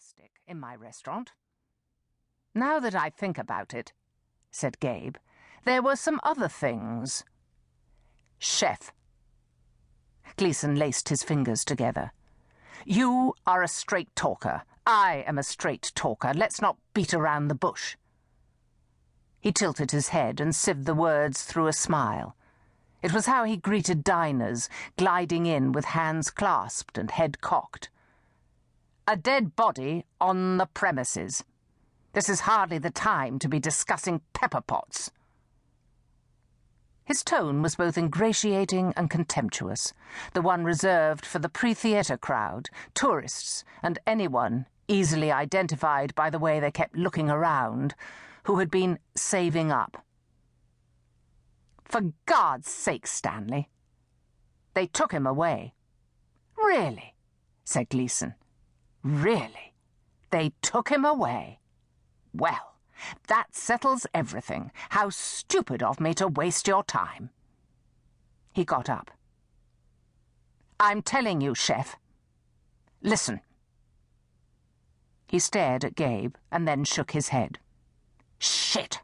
plastic in my restaurant. Now that I think about it, said Gabe, there were some other things. Chef. Gleason laced his fingers together. You are a straight talker. I am a straight talker. Let's not beat around the bush. He tilted his head and sieved the words through a smile. It was how he greeted diners, gliding in with hands clasped and head cocked. A dead body on the premises. This is hardly the time to be discussing pepper pots. His tone was both ingratiating and contemptuous, the one reserved for the pre-theatre crowd, tourists, and anyone easily identified by the way they kept looking around, who had been saving up. For God's sake, Stanley. They took him away. Really? Said Gleason. Really? They took him away? Well, that settles everything. How stupid of me to waste your time. He got up. I'm telling you, Chef. Listen. He stared at Gabe and then shook his head. Shit!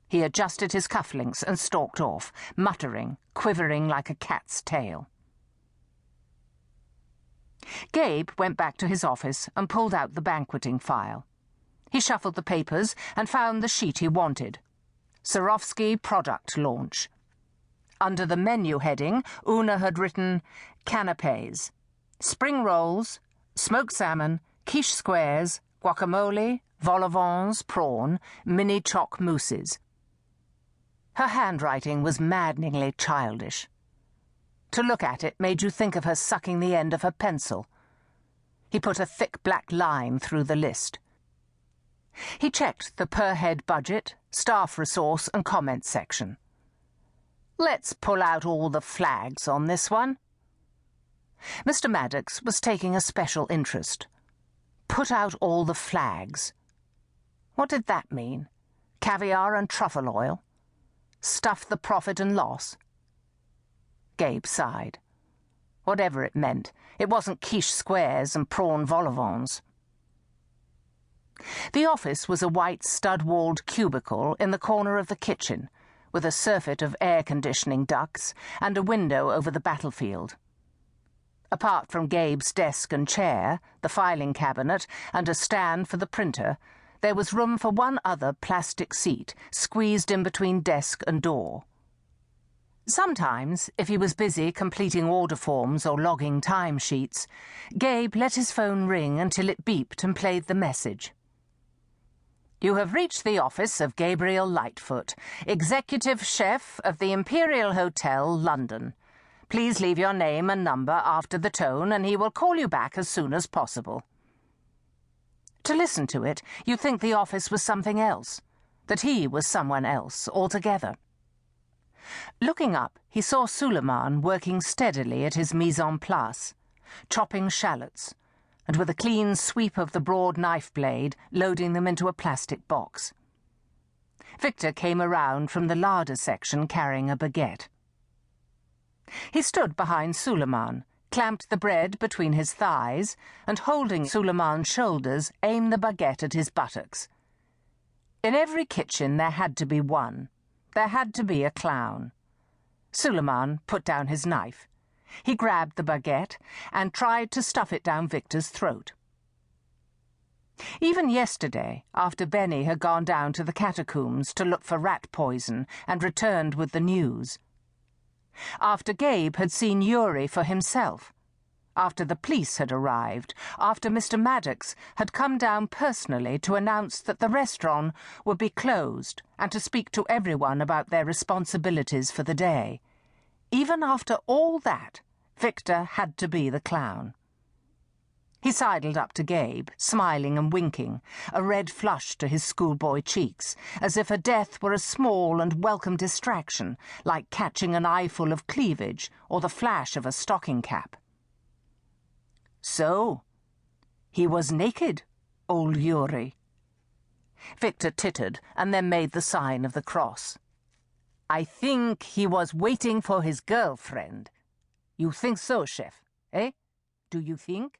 He adjusted his cufflinks and stalked off, muttering, quivering like a cat's tail. Gabe went back to his office and pulled out the banqueting file. He shuffled the papers and found the sheet he wanted. Swarovski Product Launch. Under the menu heading, Una had written canapes, spring rolls, smoked salmon, quiche squares, guacamole, vol au vents, prawn, mini choc mousses. Her handwriting was maddeningly childish. To look at it made you think of her sucking the end of her pencil. He put a thick black line through the list. He checked the per-head budget, staff resource and comment section. Let's pull out all the flags on this one. Mr. Maddox was taking a special interest. Put out all the flags. What did that mean? Caviar and truffle oil? Stuff the profit and loss? Gabe sighed. Whatever it meant, it wasn't quiche squares and prawn vol au vents. The office was a white stud-walled cubicle in the corner of the kitchen, with a surfeit of air-conditioning ducts and a window over the battlefield. Apart from Gabe's desk and chair, the filing cabinet, and a stand for the printer, there was room for one other plastic seat, squeezed in between desk and door. Sometimes, if he was busy completing order forms or logging timesheets, Gabe let his phone ring until it beeped and played the message. You have reached the office of Gabriel Lightfoot, Executive Chef of the Imperial Hotel, London. Please leave your name and number after the tone and he will call you back as soon as possible. To listen to it, you'd think the office was something else, that he was someone else altogether. Looking up, he saw Suleiman working steadily at his mise en place, chopping shallots, and with a clean sweep of the broad knife blade, loading them into a plastic box. Victor came around from the larder section carrying a baguette. He stood behind Suleiman, clamped the bread between his thighs, and holding Suleiman's shoulders, aimed the baguette at his buttocks. In every kitchen there had to be one. There had to be a clown. Suleiman put down his knife. He grabbed the baguette and tried to stuff it down Victor's throat. Even yesterday, after Benny had gone down to the catacombs to look for rat poison and returned with the news, after Gabe had seen Yuri for himself, after the police had arrived, after Mr. Maddox had come down personally to announce that the restaurant would be closed and to speak to everyone about their responsibilities for the day, even after all that, Victor had to be the clown. He sidled up to Gabe, smiling and winking, a red flush to his schoolboy cheeks, as if a death were a small and welcome distraction, like catching an eyeful of cleavage or the flash of a stocking cap. So, he was naked, old Yuri. Victor tittered and then made the sign of the cross. I think he was waiting for his girlfriend. You think so, Chef, eh? Do you think?